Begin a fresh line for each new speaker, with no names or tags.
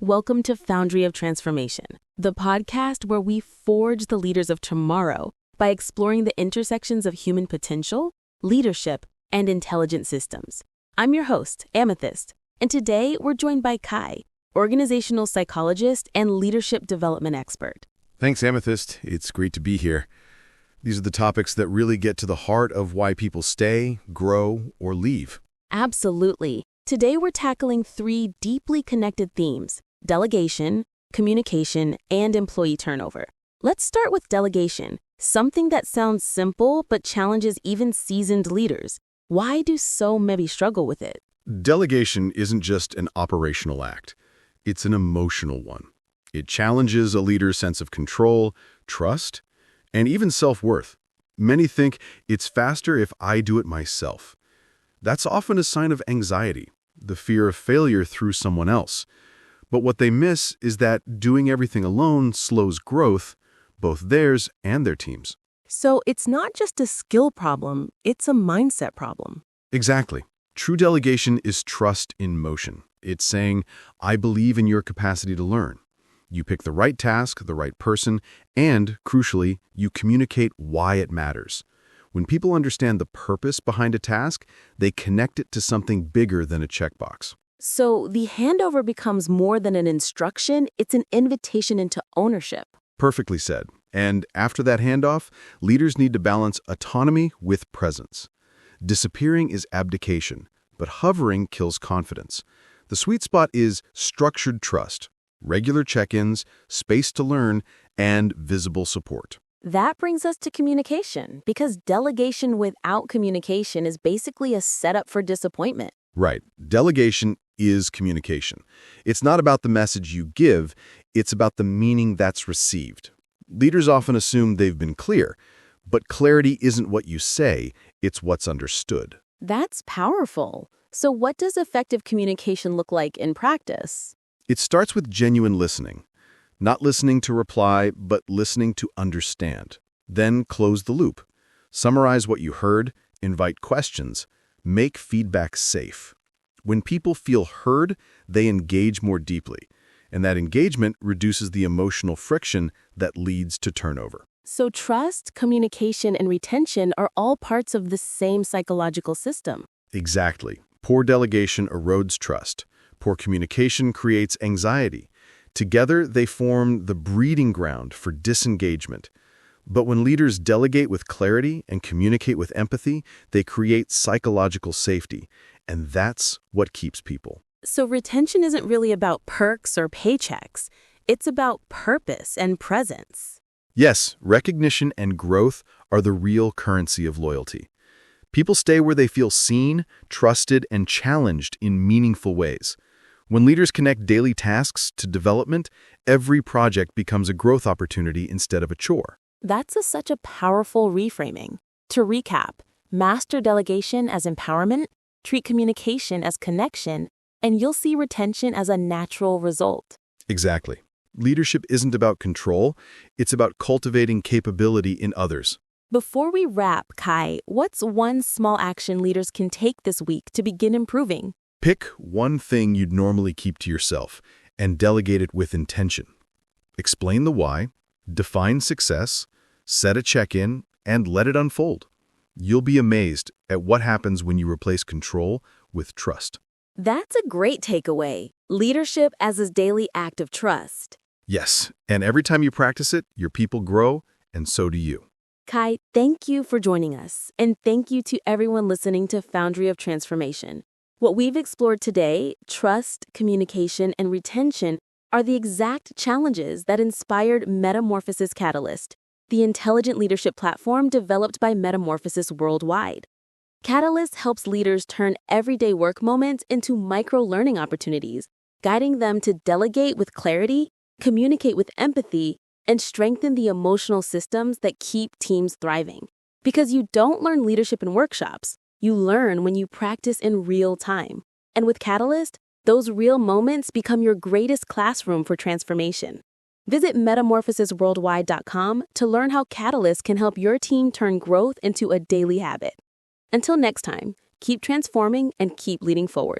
welcome to Foundry of Transformation, the podcast where we forge the leaders of tomorrow by exploring the intersections of human potential, leadership, and intelligent systems. I'm your host, Amethyst, and today we're joined by Kai, organizational psychologist and leadership development expert.
Thanks, Amethyst. It's great to be here. These are the topics that really get to the heart of why people stay, grow, or leave.
Absolutely. Today we're tackling three deeply connected themes: delegation, communication, and employee turnover. Let's start with delegation, something that sounds simple but challenges even seasoned leaders. Why do so many struggle with it?
Delegation isn't just an operational act. It's an emotional one. It challenges a leader's sense of control, trust, and even self-worth. Many think it's faster if I do it myself. That's often a sign of anxiety, the fear of failure through someone else. But what they miss is that doing everything alone slows growth, both theirs and their team's.
So it's not just a skill problem, it's a mindset problem.
Exactly. True delegation is trust in motion. It's saying, I believe in your capacity to learn. You pick the right task, the right person, and, crucially, you communicate why it matters. When people understand the purpose behind a task, they connect it to something bigger than a checkbox.
So the handover becomes more than an instruction, it's an invitation into ownership.
Perfectly said. And after that handoff, leaders need to balance autonomy with presence. Disappearing is abdication, but hovering kills confidence. The sweet spot is structured trust, regular check-ins, space to learn, and visible support.
That brings us to communication, because delegation without communication is basically a setup for disappointment.
Right. Delegation is communication. It's not about the message you give, it's about the meaning that's received. Leaders often assume they've been clear, but clarity isn't what you say, it's what's understood.
That's powerful. So what does effective communication look like in practice?
It starts with genuine listening. Not listening to reply, but listening to understand. Then close the loop. Summarize what you heard, invite questions, make feedback safe. When people feel heard, they engage more deeply, and that engagement reduces the emotional friction that leads to turnover.
So trust, communication, and retention are all parts of the same psychological system.
Exactly. Poor delegation erodes trust. Poor communication creates anxiety. Together, they form the breeding ground for disengagement. But when leaders delegate with clarity and communicate with empathy, they create psychological safety. And that's what keeps people.
So retention isn't really about perks or paychecks. It's about purpose and presence.
Yes, recognition and growth are the real currency of loyalty. People stay where they feel seen, trusted, and challenged in meaningful ways. When leaders connect daily tasks to development, every project becomes a growth opportunity instead of a chore.
That's such a powerful reframing. To recap, master delegation as empowerment, treat communication as connection, and you'll see retention as a natural result.
Exactly. Leadership isn't about control, it's about cultivating capability in others.
Before we wrap, Kai, what's one small action leaders can take this week to begin improving?
Pick one thing you'd normally keep to yourself and delegate it with intention. Explain the why, define success, set a check-in, and let it unfold. You'll be amazed at what happens when you replace control with trust.
That's a great takeaway. Leadership as a daily act of trust.
Yes, and every time you practice it, your people grow, and so do you.
Kai, thank you for joining us, and thank you to everyone listening to Foundry of Transformation. What we've explored today, trust, communication, and retention, are the exact challenges that inspired Metamorphosis Catalyst, the intelligent leadership platform developed by Metamorphosis worldwide. Catalyst helps leaders turn everyday work moments into micro-learning opportunities, guiding them to delegate with clarity, communicate with empathy, and strengthen the emotional systems that keep teams thriving. Because you don't learn leadership in workshops, you learn when you practice in real time. And with Catalyst, those real moments become your greatest classroom for transformation. Visit metamorphosisworldwide.com to learn how Catalyst can help your team turn growth into a daily habit. Until next time, keep transforming and keep leading forward.